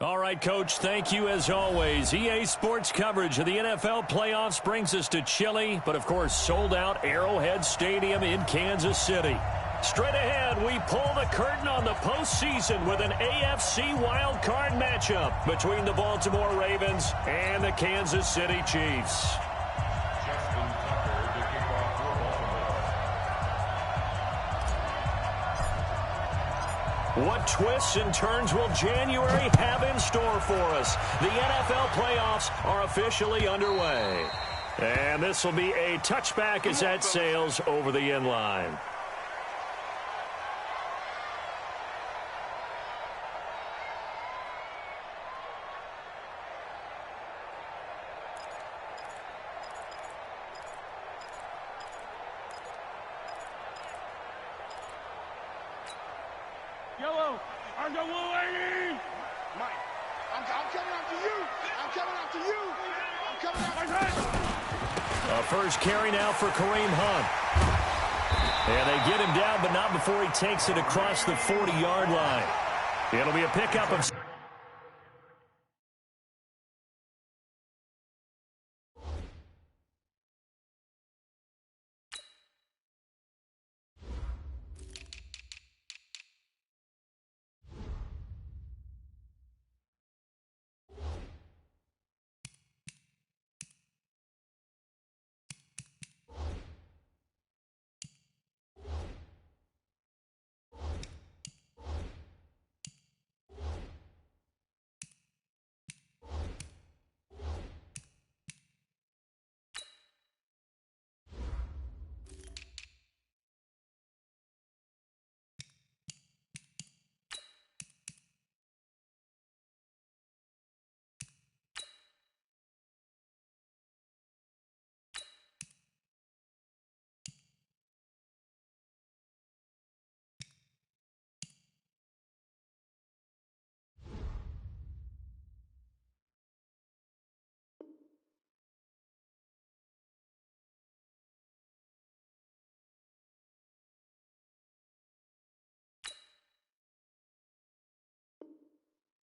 All right, Coach, thank you as always. EA Sports coverage of the NFL playoffs brings us to chilly, but of course sold out Arrowhead Stadium in Kansas City. Straight ahead, we pull the curtain on the postseason with an AFC wildcard matchup between the Baltimore Ravens and the Kansas City Chiefs. What twists and turns will January have in store for us? The NFL playoffs are officially underway. And this will be a touchback as that sails over the end line. Yellow, I'm the lady. Mike, I'm coming after you. I'm coming after you. I'm coming after you. A first carry now for Kareem Hunt. And they get him down, but not before he takes it across the 40-yard line. It'll be a pickup of...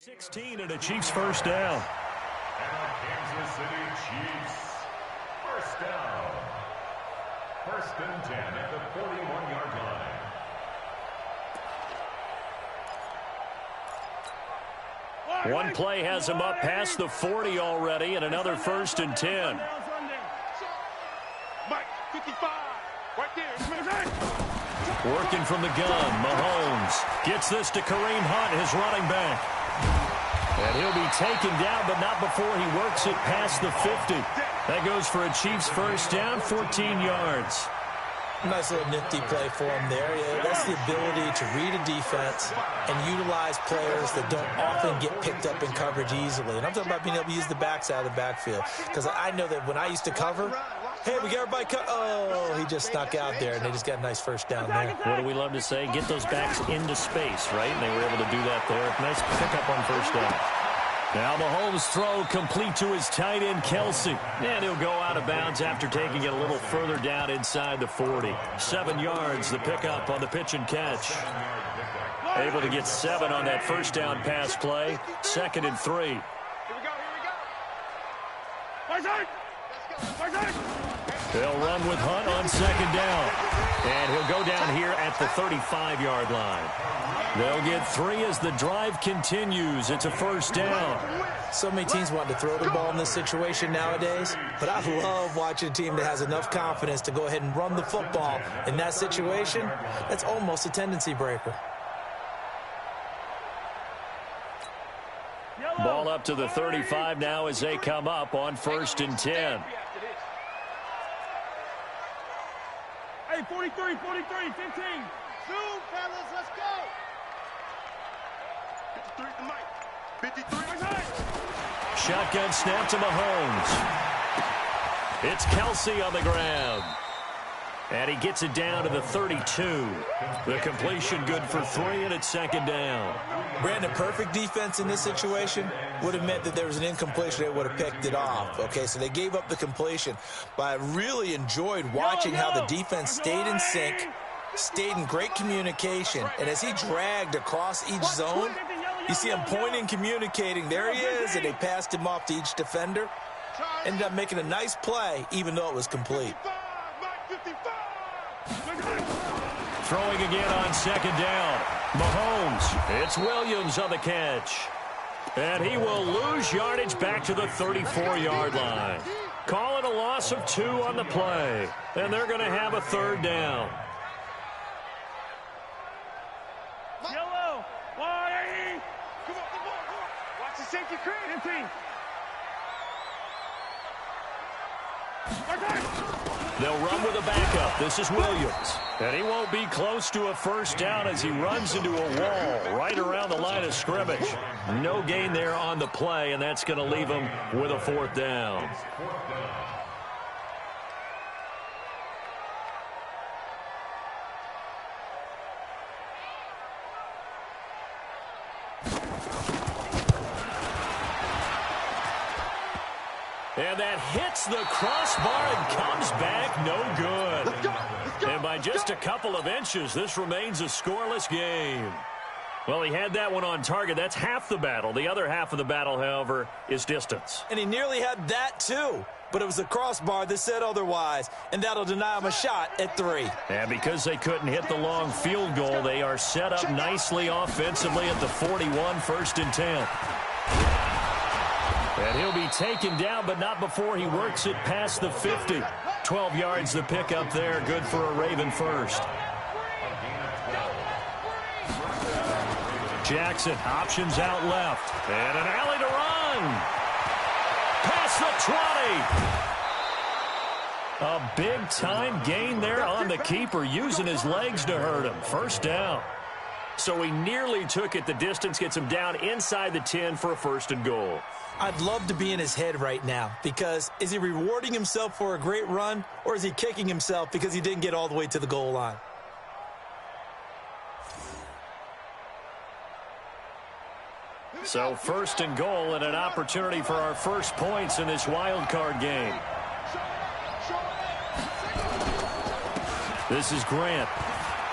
...16 and a Chiefs first down. And the Kansas City Chiefs first down. 1st and 10 at the 41-yard line. One play has him up past the 40 already, and another 1st and 10. Mike, 55, right there. Working from the gun, Mahomes gets this to Kareem Hunt, his running back. And he'll be taken down, but not before he works it past the 50. That goes for a Chiefs first down, 14 yards. Nice little nifty play for him there. Yeah, that's the ability to read a defense and utilize players that don't often get picked up in coverage easily. And I'm talking about being able to use the backs out of the backfield. Because I know that when I used to cover, hey, we got everybody cut. Oh, he just snuck out there, and they just got a nice first down there. What do we love to say? Get those backs into space, right? And they were able to do that there. Nice pickup on first down. Now Mahomes' throw complete to his tight end, Kelsey. And he'll go out of bounds after taking it a little further down inside the 40. 7 yards, the pickup on the pitch and catch. Able to get 7 on that first down pass play. 2nd and 3. Here we go. They'll run with Hunt on 2nd down. And he'll go down here at the 35-yard line. They'll get 3 as the drive continues. It's a first down. So many teams want to throw the ball in this situation nowadays, but I love watching a team that has enough confidence to go ahead and run the football. In that situation, that's almost a tendency breaker. Ball up to the 35 now as they come up on 1st and 10. Hey, 43, 15. Zoom, fellas, let's go. 53 to Mike. 53. Shotgun snap to Mahomes. It's Kelsey on the ground. And he gets it down to the 32. The completion good for 3, and it's 2nd down. Brandon, perfect defense in this situation would have meant that there was an incompletion. They would have picked it off. Okay, so they gave up the completion. But I really enjoyed watching how the defense stayed in sync, stayed in great communication. And as he dragged across each zone, You see him pointing, communicating. There he is, and they passed him off to each defender. Ended up making a nice play, even though it was complete. Throwing again on second down. Mahomes. It's Williams on the catch. And he will lose yardage back to the 34-yard line. Call it a loss of 2 on the play. And they're going to have a third down. Yellow. Wide. Come on. Watch the safety create. They'll run with a backup. This is Williams. And he won't be close to a first down as he runs into a wall right around the line of scrimmage. No gain there on the play, and that's going to leave him with a fourth down. And that hits the crossbar and comes back no good. And by just a couple of inches, this remains a scoreless game. Well, he had that one on target. That's half the battle. The other half of the battle, however, is distance. And he nearly had that, too. But it was the crossbar that said otherwise, and that'll deny him a shot at 3. And because they couldn't hit the long field goal, they are set up nicely offensively at the 41, 1st and 10. And he'll be taken down, but not before he works it past the 50. 12 yards the pickup there, good for a Raven first. Jackson, options out left. And an alley to run. Past the 20. A big-time gain there on the keeper, using his legs to hurt him. First down. So he nearly took it the distance, gets him down inside the 10 for a 1st and goal. I'd love to be in his head right now, because is he rewarding himself for a great run, or is he kicking himself because he didn't get all the way to the goal line? So 1st and goal, and an opportunity for our first points in this wild card game. This is Grant.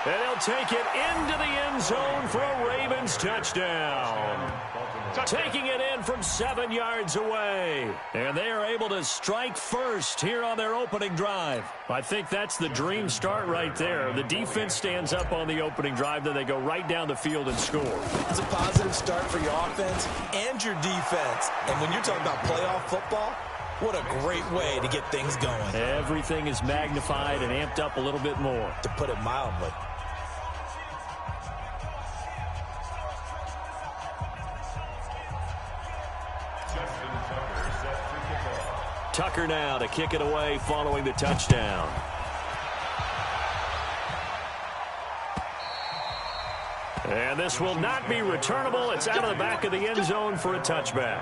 And he'll take it into the end zone for a Ravens touchdown. Taking it in from 7 yards away. And they are able to strike first here on their opening drive. I think that's the dream start right there. The defense stands up on the opening drive, then they go right down the field and score. It's a positive start for your offense and your defense. And when you're talking about playoff football, what a great way to get things going. Everything is magnified and amped up a little bit more, to put it mildly. Tucker now to kick it away following the touchdown. And this will not be returnable. It's out of the back of the end zone for a touchback.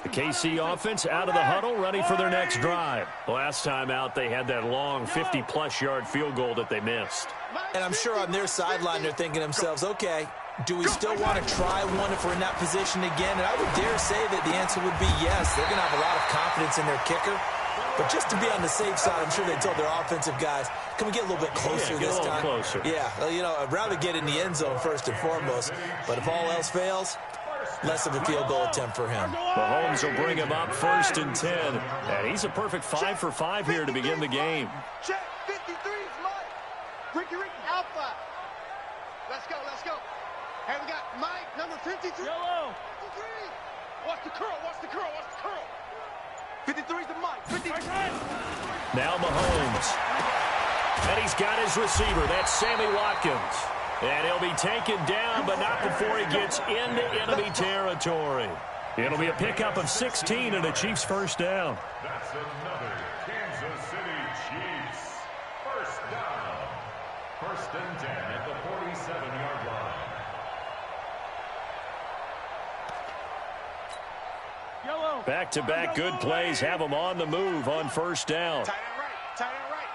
The KC offense out of the huddle, ready for their next drive. Last time out, they had that long 50-plus yard field goal that they missed. And I'm sure on their sideline, they're thinking to themselves, okay, do we still want to try one if we're in that position again? And I would dare say that the answer would be yes. They're going to have a lot of confidence in their kicker. But just to be on the safe side, I'm sure they told their offensive guys, can we get a little bit closer this time? Closer. Yeah, well, you know, I'd rather get in the end zone first and foremost. But if all else fails, less of a field goal attempt for him. Mahomes will bring him up 1st and 10. And he's a perfect 5 for 5 here to begin the game. Check 53 is Mike. Ricky Alpha. Let's go, let's go. And we got Mike, number 53. Yellow. 53. Watch the curl, watch the curl, watch the curl. 53 is the Mike. 53. Now Mahomes. And he's got his receiver. That's Sammy Watkins. And he'll be taken down, but not before he gets into enemy territory. It'll be a pickup of 16 and a Chiefs first down. That's another Kansas City Chiefs first down. 1st and 10 at the 47-yard line. Back-to-back good plays have them on the move on 1st down. Tight end right, tight end right.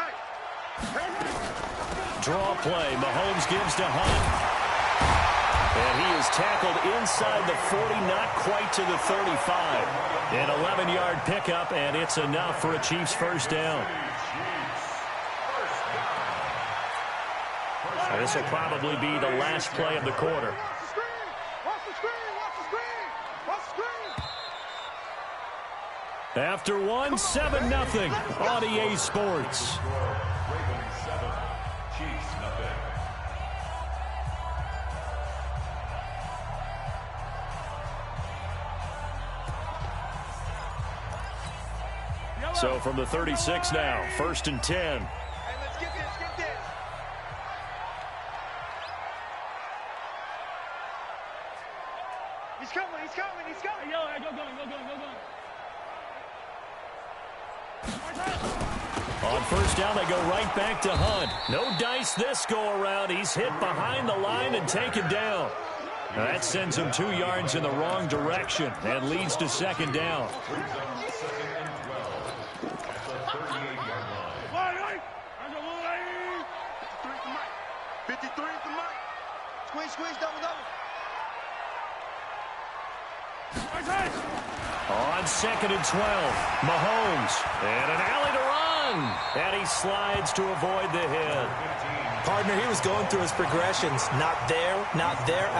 Hey. Draw play. Mahomes gives to Hunt. And he is tackled inside the 40, not quite to the 35. An 11-yard pickup, and it's enough for a Chiefs first down. This will probably be the last play of the quarter. After one, 7-0 on EA Sports. Ravens 7, Chiefs nothing. So from the 36 now, 1st and 10. Hey, let's get this, get this. He's coming, he's coming, he's coming. Yo, go going. On 1st down, they go right back to Hunt. No dice this go-around. He's hit behind the line and taken down. Now that sends him 2 yards in the wrong direction and leads to 2nd down. 53 is the mic. Squeeze, double. On 2nd and 12, Mahomes. And an alley to run. And he slides to avoid the hit. Partner, he was going through his progressions. Not there.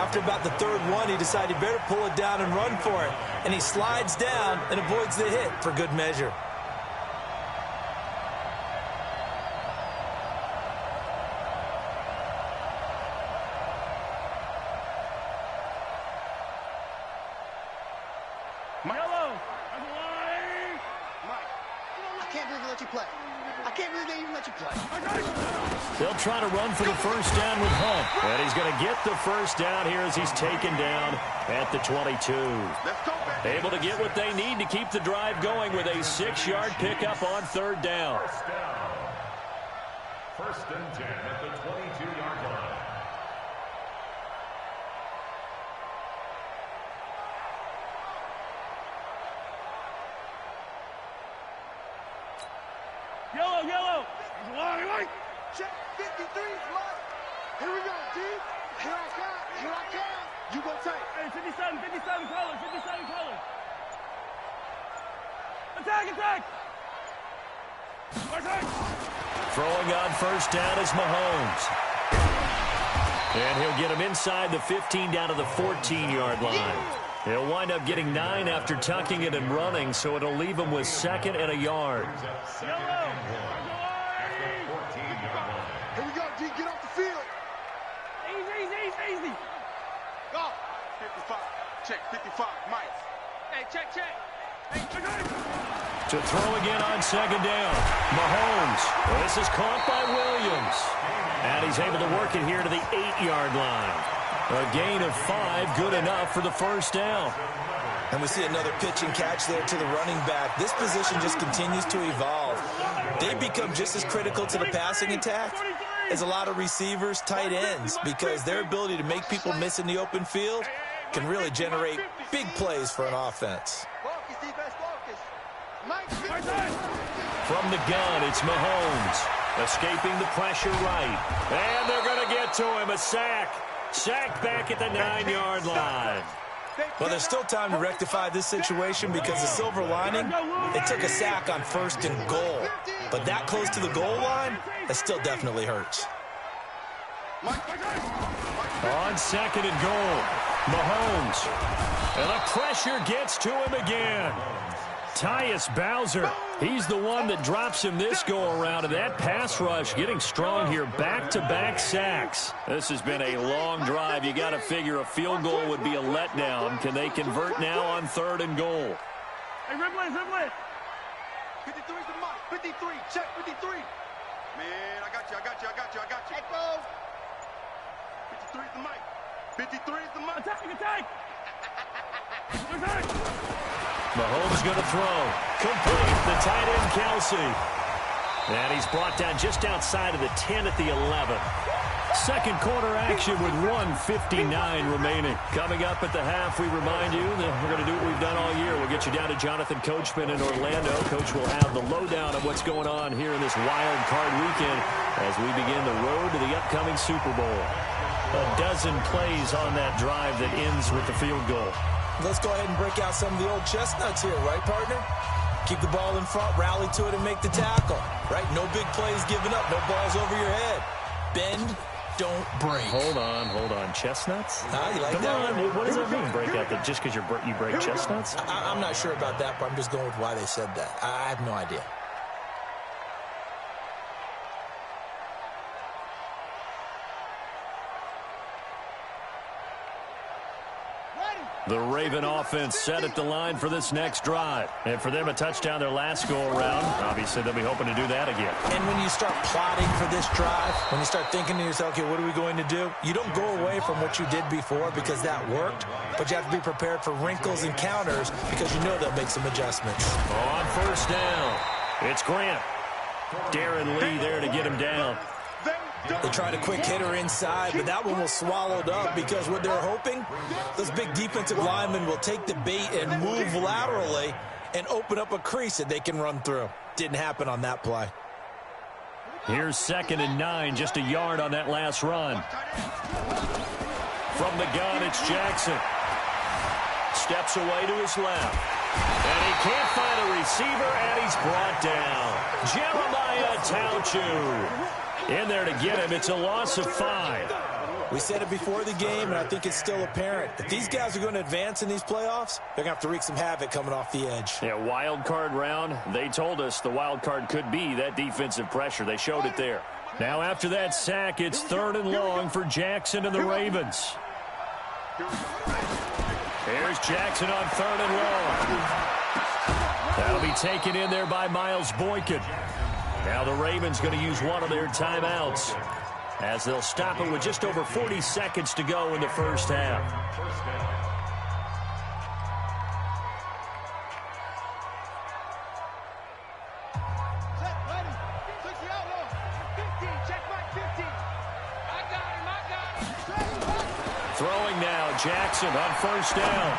After about the 3rd one, he decided he better pull it down and run for it. And he slides down and avoids the hit for good measure. They'll try to run for the 1st down with Hunt. And he's going to get the 1st down here as he's taken down at the 22. Able to get what they need to keep the drive going with a 6-yard pickup on 3rd down. 1st and 10 at the 22-yard line. Yellow. Check 53's mine. Here we go, D. Here I come. You go take. Hey, 57 color. Attack. Throwing on 1st down is Mahomes. And he'll get him inside the 15 down to the 14-yard line. He'll wind up getting 9 after tucking it and running, so it'll leave him with 2nd and a yard. Here we go, D. Get off the field. Easy. Go. 55. Check 55. Mike. Hey, check. Hey, To throw again on 2nd down. Mahomes. This is caught by Williams. And he's able to work it here to the 8-yard line. A gain of 5, good enough for the 1st down. And we see another pitch and catch there to the running back. This position just continues to evolve. They become just as critical to the passing attack as a lot of receivers, tight ends, because their ability to make people miss in the open field can really generate big plays for an offense. From the gun, it's Mahomes. Escaping the pressure right. And they're going to get to him. A sack. Sacked back at the 9-yard line. Well, there's still time to rectify this situation because the silver lining, it took a sack on 1st and goal. But that close to the goal line, that still definitely hurts. On 2nd and goal, Mahomes. And the pressure gets to him again. Tyus Bowser, he's the one that drops him this go-around, and that pass rush getting strong here, back-to-back sacks. This has been a long drive. You got to figure a field goal would be a letdown. Can they convert now on 3rd and goal? Hey, Ripley. 53's the mark. 53, check 53. Man, I got you. Echo. 53's the mic. 53's the mic. Attack. Mahomes going to throw. Complete. The tight end, Kelsey. And he's brought down just outside of the 10 at the 11. 2nd quarter action with 1:59 remaining. Coming up at the half, we remind you that we're going to do what we've done all year. We'll get you down to Jonathan Coachman in Orlando. Coach will have the lowdown of what's going on here in this wild card weekend as we begin the road to the upcoming Super Bowl. A dozen plays on that drive that ends with the field goal. Let's go ahead and break out some of the old chestnuts here, right, partner? Keep the ball in front, rally to it, and make the tackle, right? No big plays given up, no balls over your head. Bend, don't break. Hold on. Chestnuts? You like Come that on, one? what does that mean, break out? Just because you break chestnuts? I'm not sure about that, but I'm just going with why they said that. I have no idea. The Raven offense set at the line for this next drive. And for them, a touchdown their last go-around. Obviously, they'll be hoping to do that again. And when you start plotting for this drive, when you start thinking to yourself, okay, what are we going to do? You don't go away from what you did before because that worked, but you have to be prepared for wrinkles and counters because you know they'll make some adjustments. On first down, it's Grant. Darren Lee there to get him down. They tried a quick hitter inside, but that one was swallowed up because what they're hoping, those big defensive linemen will take the bait and move laterally and open up a crease that they can run through. Didn't happen on that play. Here's 2nd and 9, just a yard on that last run. From the gun, it's Jackson. Steps away to his left. And he can't find a receiver, and he's brought down. Jeremiah Tauchu in there to get him. It's a loss of 5. We said it before the game, and I think it's still apparent. If these guys are going to advance in these playoffs, they're going to have to wreak some havoc coming off the edge. Yeah, wild card round. They told us the wild card could be that defensive pressure. They showed it there. Now after that sack, it's 3rd and long for Jackson and the Ravens. Here's Jackson on 3rd and long. That'll be taken in there by Miles Boykin. Now the Ravens going to use one of their timeouts as they'll stop it with just over 40 seconds to go in the first half. Set, ready. 60 outlaw. 15, check back 15. I got him. Throwing now, Jackson on first down.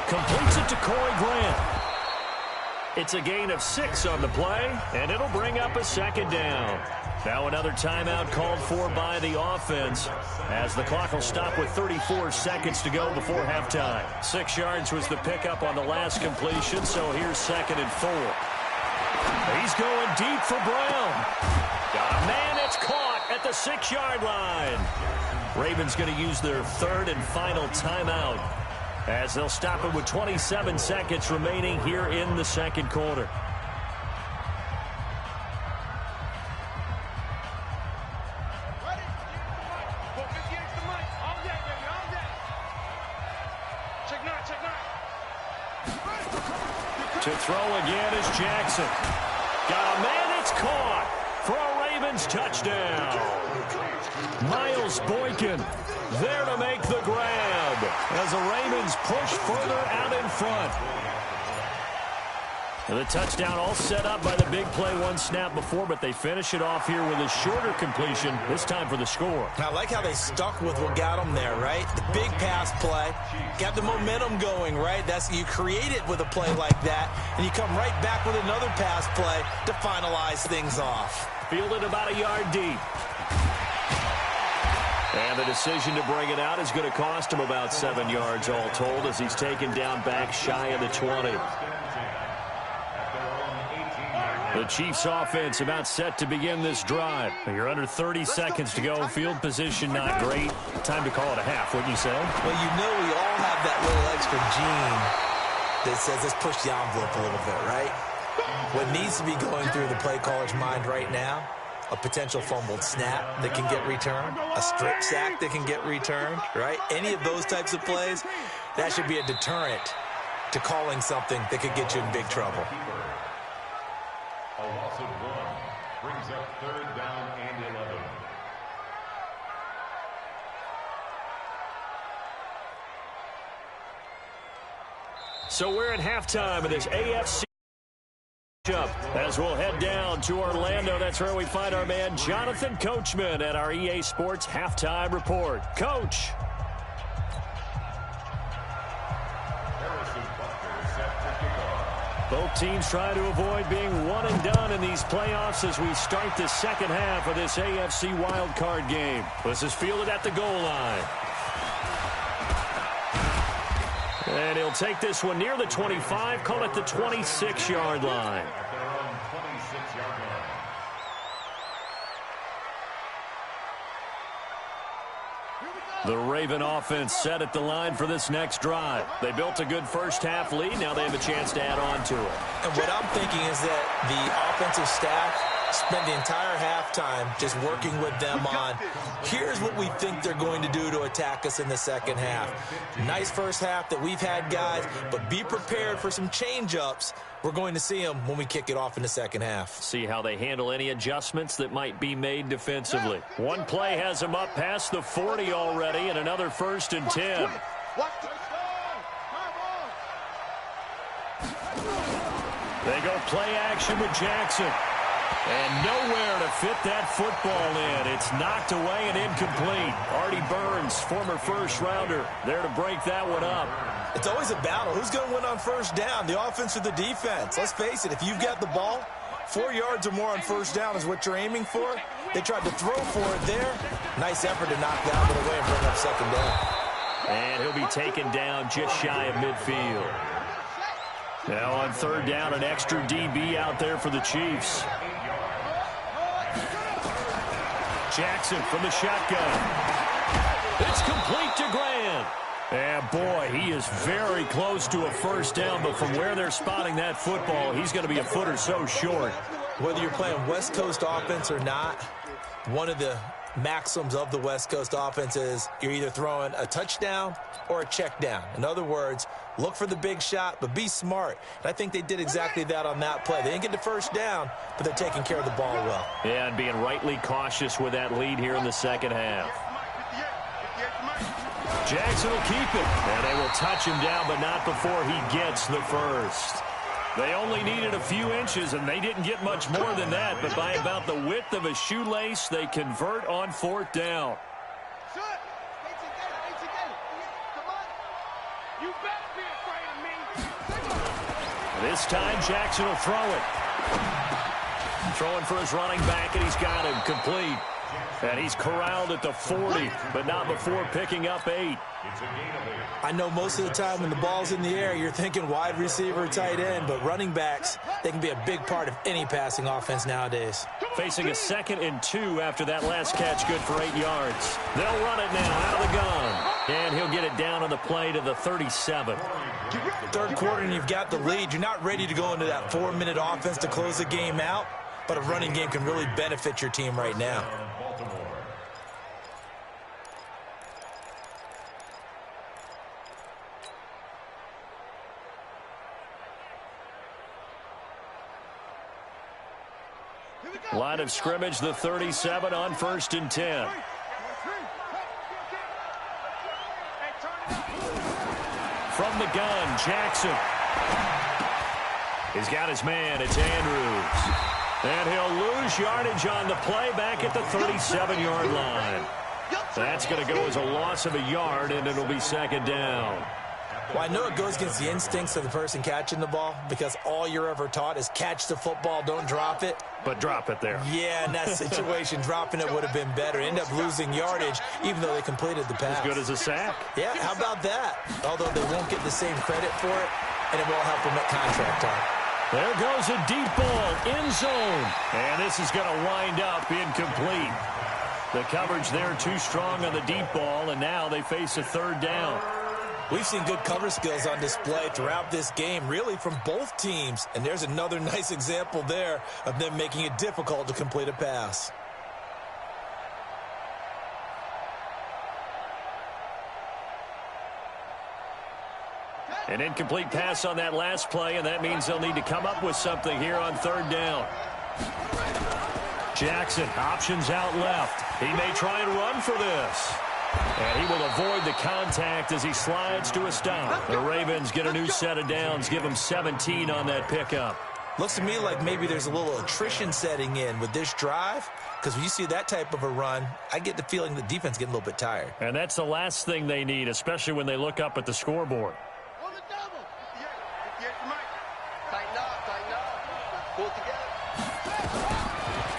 Completes it to Corey Grant. It's a gain of 6 on the play, and it'll bring up a 2nd down. Now another timeout called for by the offense as the clock will stop with 34 seconds to go before halftime. 6 yards was the pickup on the last completion, so here's 2nd and 4. He's going deep for Brown. Got a man that's caught at the 6-yard line. Ravens going to use their 3rd and final timeout as they'll stop it with 27 seconds remaining here in the 2nd quarter. Ready? Well, 50 extra money. All day, baby, all day. Check 9, check 9. To throw again is Jackson. Got a man that's caught for a Ravens touchdown. Miles Boykin there to make the grab as the Ravens push further out in front. And the touchdown all set up by the big play, one snap before, but they finish it off here with a shorter completion, this time for the score. I like how they stuck with what got them there, right? The big pass play, got the momentum going, right? You create it with a play like that, and you come right back with another pass play to finalize things off. Fielded about a yard deep. And the decision to bring it out is going to cost him about 7 yards all told as he's taken down back shy of the 20. The Chiefs offense about set to begin this drive. You're under 30 seconds to go. Field position not great. Time to call it a half, wouldn't you say? Well, you know we all have that little extra gene that says let's push the envelope a little bit, right? What needs to be going through the play caller's mind right now, a potential fumbled snap that can get returned, a strip sack that can get returned, right? Any of those types of plays, that should be a deterrent to calling something that could get you in big trouble. A loss of 1 brings up 3rd down and 11. So we're at halftime of this AFC as we'll head down to Orlando. That's where we find our man Jonathan Coachman at our EA Sports Halftime Report. Coach. Both teams trying to avoid being one and done in these playoffs as we start the second half of this AFC wildcard game. This is fielded at the goal line. And he'll take this one near the 25, call it the 26-yard line. The Raven offense set at the line for this next drive. They built a good first-half lead. Now they have a chance to add on to it. And what I'm thinking is that the offensive staff spent the entire halftime just working with them on, here's what we think they're going to do to attack us in the second half. Nice first half that we've had, guys, but be prepared for some change-ups. We're going to see them when we kick it off in the second half. See how they handle any adjustments that might be made defensively. One play has them up past the 40 already, and another 1st and 10. They go play action with Jackson. And nowhere to fit that football in. It's knocked away and incomplete. Artie Burns, former first-rounder, there to break that one up. It's always a battle. Who's going to win on first down, the offense or the defense? Let's face it, if you've got the ball, 4 yards or more on first down is what you're aiming for. They tried to throw for it there. Nice effort to knock that one away and bring up second down. And he'll be taken down just shy of midfield. Now on third down, an extra DB out there for the Chiefs. Jackson from the shotgun. It's complete to Grant. And boy, he is very close to a first down, but from where they're spotting that football, he's going to be a foot or so short. Whether you're playing West Coast offense or not, one of the maxims of the West Coast offense is you're either throwing a touchdown or a check down. In other words, look for the big shot, but be smart. And I think they did exactly that on that play. They didn't get the first down, but they're taking care of the ball well. Yeah, and being rightly cautious with that lead here in the second half. Jackson will keep it, and they will touch him down, but not before he gets the first. They only needed a few inches, and they didn't get much more than that, but by about the width of a shoelace, they convert on fourth down. This time, Jackson will throw it. Throwing for his running back, and he's got him complete. And he's corralled at the 40, but not before picking up 8. I know most of the time when the ball's in the air, you're thinking wide receiver, tight end, but running backs, they can be a big part of any passing offense nowadays. Facing a 2nd and 2 after that last catch, good for 8 yards. They'll run it now out of the gun. And he'll get it down on the play to the 37. Third quarter and you've got the lead. You're not ready to go into that 4-minute offense to close the game out, but a running game can really benefit your team right now. Line of scrimmage, the 37 on 1st and 10. From the gun, Jackson. He's got his man. It's Andrews. And he'll lose yardage on the play back at the 37-yard line. That's going to go as a loss of a yard, and it'll be 2nd down. Well, I know it goes against the instincts of the person catching the ball because all you're ever taught is catch the football, don't drop it. But drop it there. Yeah, in that situation, dropping it would have been better. End up losing yardage, even though they completed the pass. As good as a sack. Yeah, how about that? Although they won't get the same credit for it, and it won't help them at contract time. There goes a deep ball, end zone. And this is going to wind up incomplete. The coverage there too strong on the deep ball, and now they face a 3rd down. We've seen good cover skills on display throughout this game, really from both teams. And there's another nice example there of them making it difficult to complete a pass. An incomplete pass on that last play, and that means they'll need to come up with something here on 3rd down. Jackson, options out left. He may try and run for this. And he will avoid the contact as he slides to a stop. The Ravens get a new set of downs, give them 17 on that pickup. Looks to me like maybe there's a little attrition setting in with this drive, because when you see that type of a run, I get the feeling the defense getting a little bit tired. And that's the last thing they need, especially when they look up at the scoreboard.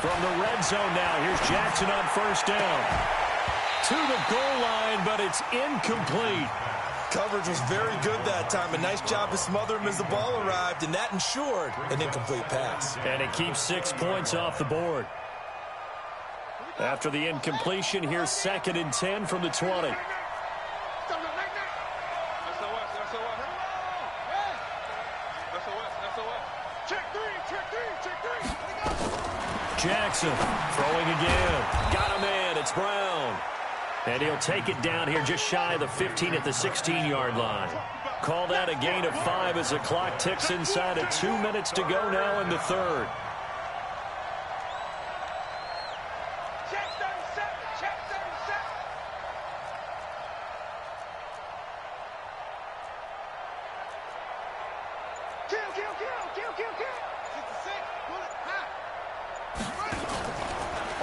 From the red zone now, here's Jackson on 1st down. To the goal line, but it's incomplete. Coverage was very good that time. A nice job to smother him as the ball arrived, and that ensured an incomplete pass. And it keeps 6 points off the board. After the incompletion, here's 2nd and 10 from the 20. Check three. Jackson throwing again. Got him in. It's Brown. And he'll take it down here just shy of the 15 at the 16-yard line. Call that a gain of 5 as the clock ticks inside of 2 minutes to go now in the third. Check 37. Kill. 66. Pull it high.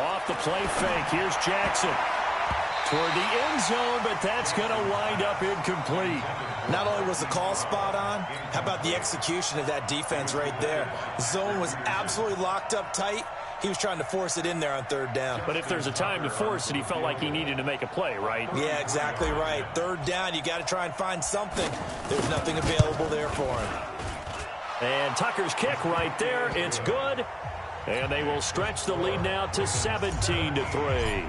Off the play fake. Here's Jackson. Toward the end zone, but that's going to wind up incomplete. Not only was the call spot on, how about the execution of that defense right there? The zone was absolutely locked up tight. He was trying to force it in there on third down. But if there's a time to force it, he felt like he needed to make a play, right? Yeah, exactly right. Third down, you got to try and find something. There's nothing available there for him. And Tucker's kick right there. It's good. And they will stretch the lead now to 17-3.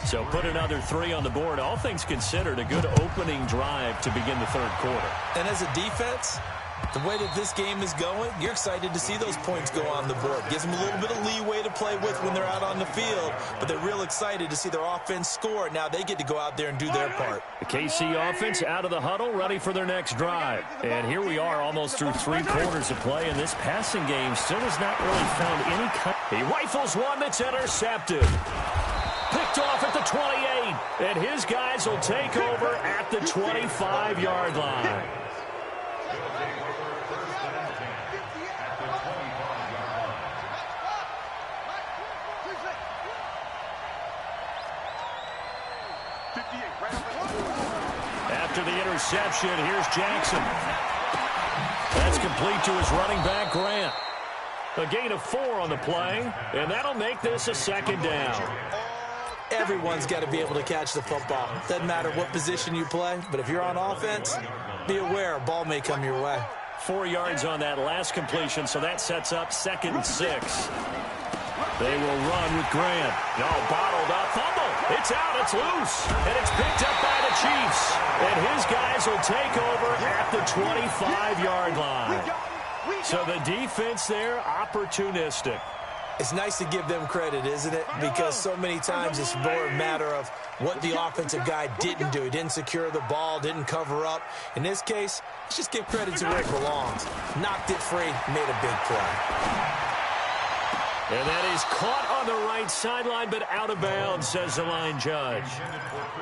So put another 3 on the board. All things considered, a good opening drive to begin the third quarter. And as a defense, the way that this game is going, you're excited to see those points go on the board. Gives them a little bit of leeway to play with when they're out on the field, but they're real excited to see their offense score. Now they get to go out there and do their part. The KC offense out of the huddle, ready for their next drive. And here we are almost through 3 quarters of play, and this passing game still has not really found any kind. He rifles one that's intercepted. Picked off at the 28, and his guys will take over at the 25-yard line. After the interception, here's Jackson. That's complete to his running back, Grant. A gain of 4 on the play, and that'll make this a second down. Everyone's got to be able to catch the football. Doesn't matter what position you play, but if you're on offense, be aware a ball may come your way. 4 yards on that last completion, so that sets up 2nd and 6. They will run with Grant. No, bottled up. Fumble. It's out. It's loose. And it's picked up by the Chiefs. And his guys will take over at the 25-yard line. So the defense there, opportunistic. It's nice to give them credit, isn't it? Because so many times it's more a matter of what the offensive guy didn't do. He didn't secure the ball, didn't cover up. In this case, let's just give credit to where it belongs. Knocked it free, made a big play. And that is caught on the right sideline, but out of bounds, says the line judge.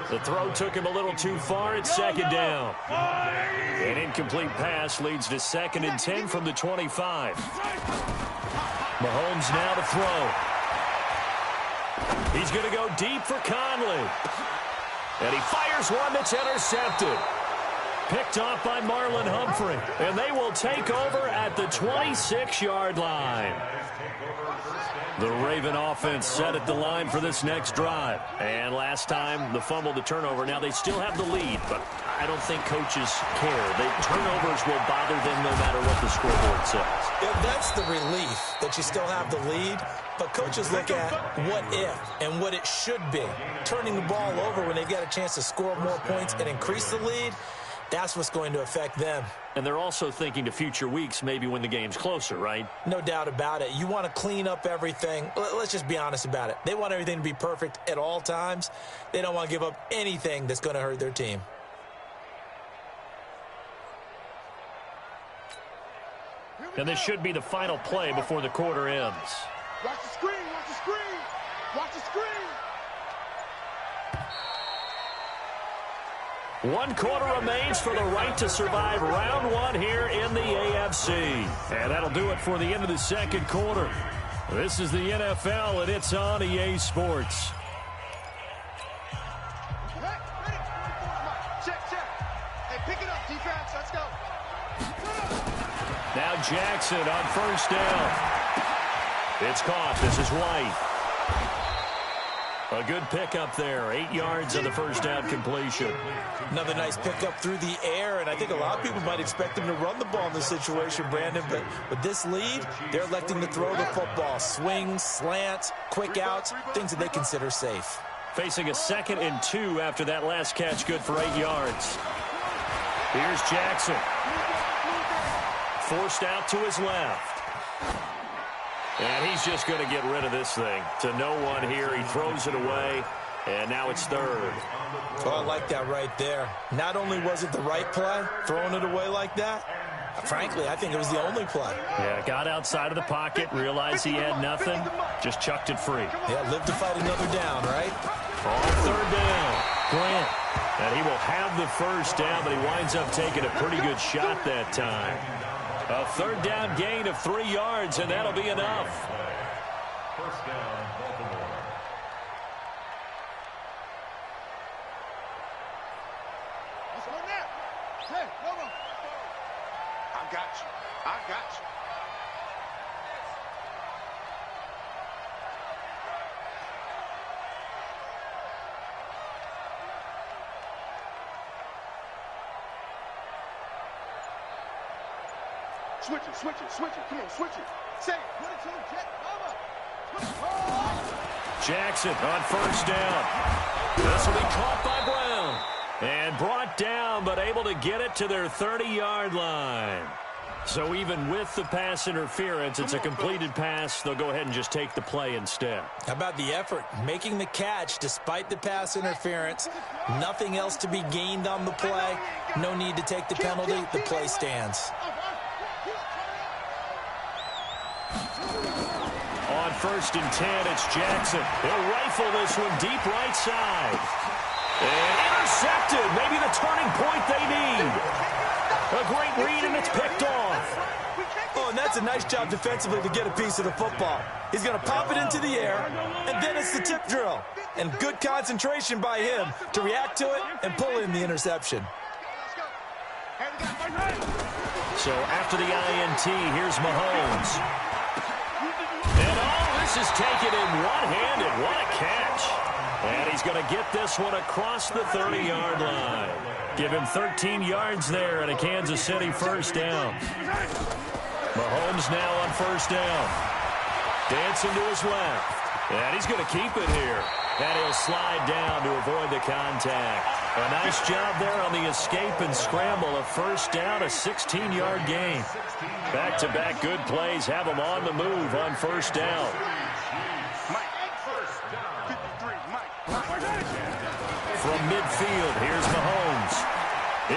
The throw took him a little too far. It's 2nd down. An incomplete pass leads to 2nd and 10 from the 25. Mahomes now to throw. He's going to go deep for Conley. And he fires one that's intercepted. Picked off by Marlon Humphrey. And they will take over at the 26-yard line. The Raven offense set at the line for this next drive. And last time, the fumble, the turnover. Now, they still have the lead, but I don't think coaches care. The turnovers will bother them no matter what the scoreboard says. Yeah, that's the relief that you still have the lead. But coaches look at what if and what it should be. Turning the ball over when they've got a chance to score more points and increase the lead, that's what's going to affect them. And they're also thinking to future weeks, maybe when the game's closer, right? No doubt about it. You want to clean up everything. Let's just be honest about it. They want everything to be perfect at all times. They don't want to give up anything that's going to hurt their team. And this should be the final play before the quarter ends. Watch the screen, watch the screen, watch the screen. 1 quarter remains for the right to survive round 1 here in the AFC. And that'll do it for the end of the second quarter. This is the NFL, and it's on EA Sports. Check. Hey, pick it up, defense. Let's go. Now Jackson on first down. It's caught. This is White. A good pickup there. 8 yards on the first down completion. Another nice pickup through the air, and I think a lot of people might expect him to run the ball in this situation, Brandon, but with this lead, they're electing to throw the football. Swings, slants, quick outs, things that they consider safe. Facing a 2nd and 2 after that last catch, good for 8 yards. Here's Jackson. forced out to his left. And he's just going to get rid of this thing. To no one here. He throws it away, and now it's third. Oh, I like that right there. Not only was it the right play, throwing it away like that, frankly, I think it was the only play. Yeah, got outside of the pocket, realized he had nothing, just chucked it free. Yeah, live to fight another down, right? On third down, Grant. And he will have the first down, but he winds up taking a pretty good shot that time. A third down gain of 3 yards, and that'll be enough. First down, Baltimore. Let's go now. Hey, come on. I got you. I got you. Switch it, switch it, switch it. Come on, switch it. Say it. Put it to the jet. Jackson on first down. This will be caught by Brown. And brought down, but able to get it to their 30-yard line. So even with the pass interference, it's a completed pass. They'll go ahead and just take the play instead. How about the effort? Making the catch despite the pass interference. Nothing else to be gained on the play. No need to take the penalty. The play stands. On first and 10, it's Jackson. He'll rifle this one deep right side. And intercepted. Maybe the turning point they need. A great read, and it's picked off. Oh, and that's a nice job defensively to get a piece of the football. He's going to pop it into the air, and then it's the tip drill. And good concentration by him to react to it and pull in the interception. So after the INT, here's Mahomes. And this is taken in one-handed. What a catch. And he's going to get this one across the 30-yard line. Give him 13 yards there and a Kansas City first down. Mahomes now on first down. Dancing to his left. And he's going to keep it here. And he'll slide down to avoid the contact. A nice job there on the escape and scramble. A first down, a 16-yard gain. Back-to-back good plays have them on the move on first down. From midfield, here's Mahomes.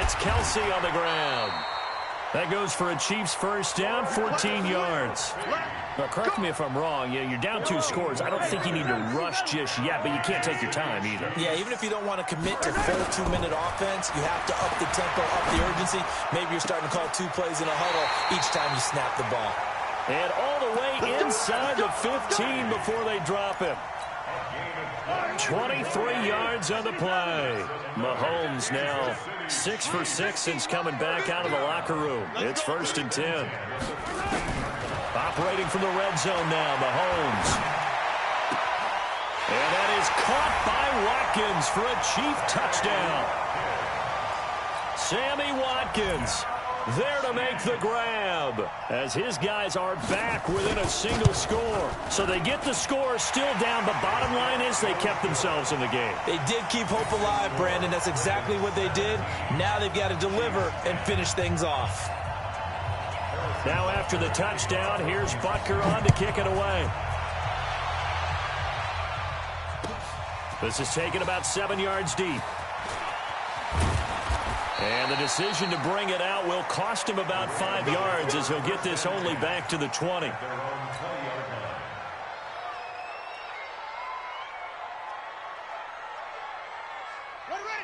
It's Kelsey on the ground. That goes for a Chiefs first down, 14 yards. Now, correct me if I'm wrong. You're down 2 scores. I don't think you need to rush just yet, but you can't take your time either. Yeah, even if you don't want to commit to full 2-minute offense, you have to up the tempo, up the urgency. Maybe you're starting to call 2 plays in a huddle each time you snap the ball. And all the way inside the 15 before they drop him. 23 yards on the play. Mahomes now 6 for 6 since coming back out of the locker room. It's first and 10. Operating from the red zone now, Mahomes. And that is caught by Watkins for a Chief touchdown. Sammy Watkins there to make the grab as his guys are back within a single score. So they get the score still down, but bottom line is they kept themselves in the game. They did keep hope alive, Brandon. That's exactly what they did. Now they've got to deliver and finish things off. Now after the touchdown, here's Butker on to kick it away. This is taken about 7 yards deep. And the decision to bring it out will cost him about 5 yards as he'll get this only back to the 20.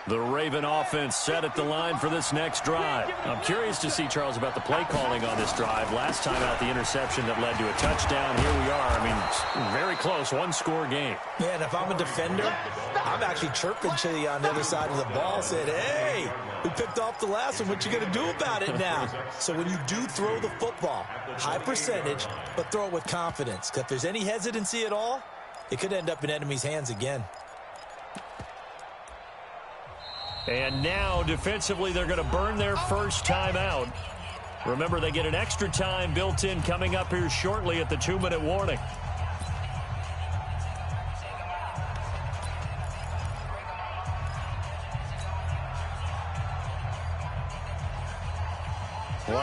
The Raven offense set at the line for this next drive. I'm curious to see, Charles, about the play calling on this drive. Last time out, the interception that led to a touchdown. Here we are. I mean, very close, 1-score game. Yeah, and if I'm a defender, I'm actually chirping Chili on the other side of the ball, saying, hey, we picked off the last one. What you going to do about it now? So when you do throw the football, high percentage, but throw it with confidence. Because if there's any hesitancy at all, it could end up in enemy's hands again. And now, defensively, they're going to burn their first time out. Remember, they get an extra time built in coming up here shortly at the 2-minute warning.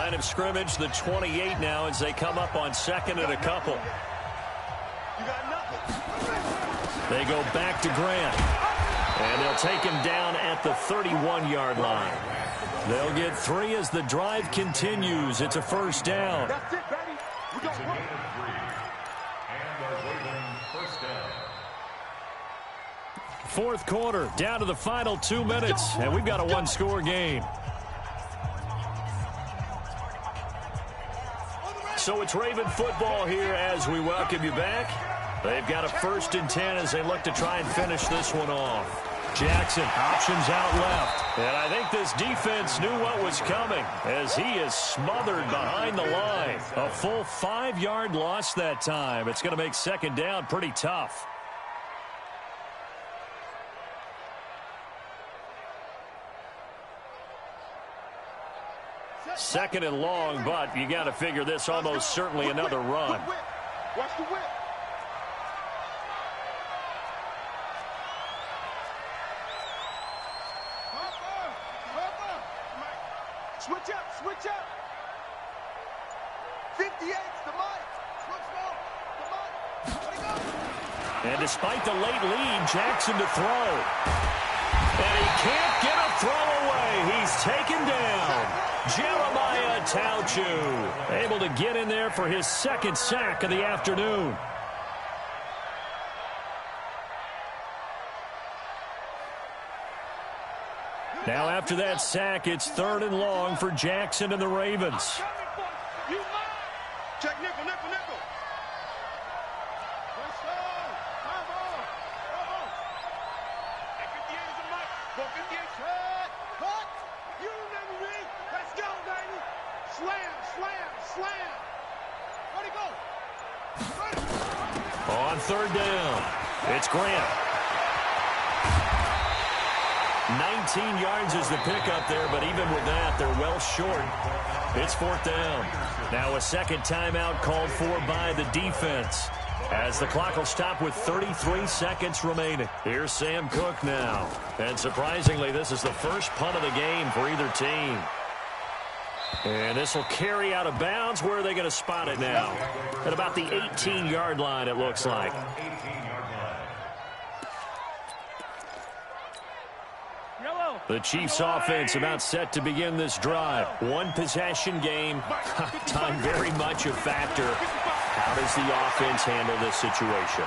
line of scrimmage, the 28 now, as they come up on second and a couple. They go back to Grant. And they'll take him down at the 31-yard line. They'll get 3 as the drive continues. It's a first down. That's it, baby. It's a gain of 3. And the Ravens first down. Fourth quarter, down to the final 2 minutes. And we've got a one-score game. So it's Raven football here as we welcome you back. They've got a 1st and 10 as they look to try and finish this one off. Jackson options out left. And I think this defense knew what was coming as he is smothered behind the line. A full 5-yard loss that time. It's going to make second down pretty tough. Second and long, but you got to figure this almost certainly another run. Watch the whip. Switch up, switch up. 58's the mic. Switch now. The mic. Let it go. And despite the late lead, Jackson to throw. And he can't get a throw away. He's taken down. Jeremiah Tauchu able to get in there for his 2nd sack of the afternoon. Now after that sack, it's 3rd and long for Jackson and the Ravens. Check nickel, nickel, nickel. Let's go. Come on. Hey, 58 is a mic. Go 58. Cut. Cut. You remember me. Let's go, baby. Slam, slam, slam. Where'd he go? On 3rd down, it's Grant. 19 yards is the pickup there, but even with that, they're well short. It's 4th down. Now a second timeout called for by the defense, as the clock will stop with 33 seconds remaining. Here's Sam Cook now. And surprisingly, this is the first punt of the game for either team. And this will carry out of bounds. Where are they going to spot it now? At about the 18-yard line, it looks like. The Chiefs offense about set to begin this drive. One possession game. Time very much a factor. How does the offense handle this situation?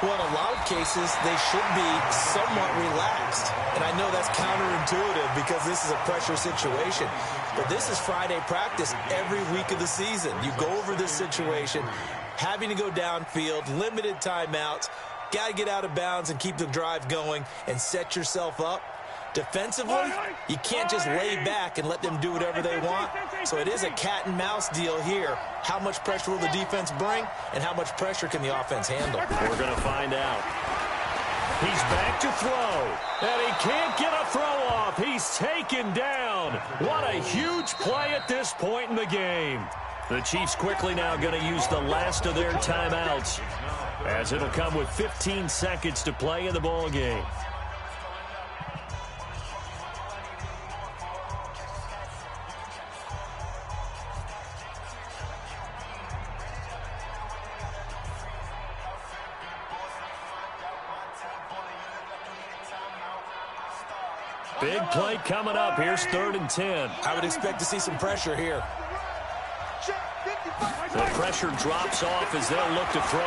Well, in a lot of cases, they should be somewhat relaxed. And I know that's counterintuitive because this is a pressure situation. But this is Friday practice every week of the season. You go over this situation, having to go downfield, limited timeouts, got to get out of bounds and keep the drive going and set yourself up. Defensively, you can't just lay back and let them do whatever they want. So it is a cat and mouse deal here. How much pressure will the defense bring, and how much pressure can the offense handle? We're going to find out. He's back to throw, and he can't get a throw off. He's taken down. What a huge play at this point in the game. The Chiefs quickly now going to use the last of their timeouts, as it'll come with 15 seconds to play in the ball game. Big play coming up. Here's 3rd and 10. I would expect to see some pressure here. The pressure drops off as they'll look to throw.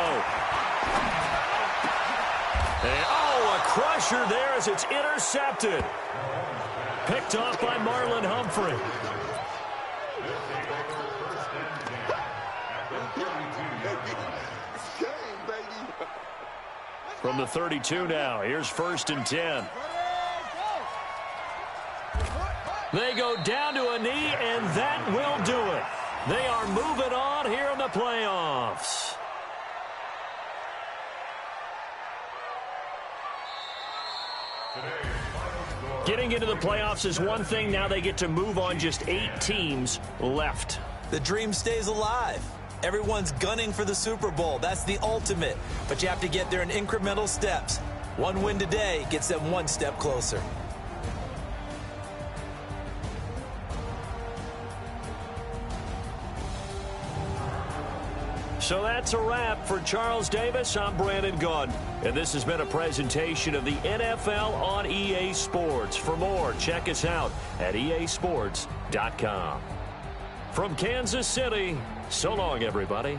And, oh, a crusher there as it's intercepted. Picked off by Marlon Humphrey. From the 32 now, here's 1st and 10. They go down to a knee, and that will do it. They are moving on here in the playoffs. Getting into the playoffs is one thing. Now they get to move on. Just 8 teams left. The dream stays alive. Everyone's gunning for the Super Bowl. That's the ultimate. But you have to get there in incremental steps. One win today gets them one step closer. So that's a wrap. For Charles Davis, I'm Brandon Gunn. And this has been a presentation of the NFL on EA Sports. For more, check us out at easports.com. From Kansas City, so long, everybody.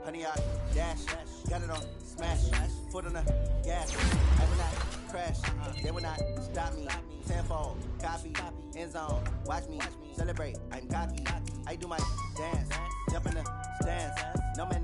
Honey, I dash, got it on smash, foot on the gas, I will not crash, they will not stop me, tenfold, copy, end zone, watch me, celebrate, I'm cocky, I do my dance, jump in the stands, no man,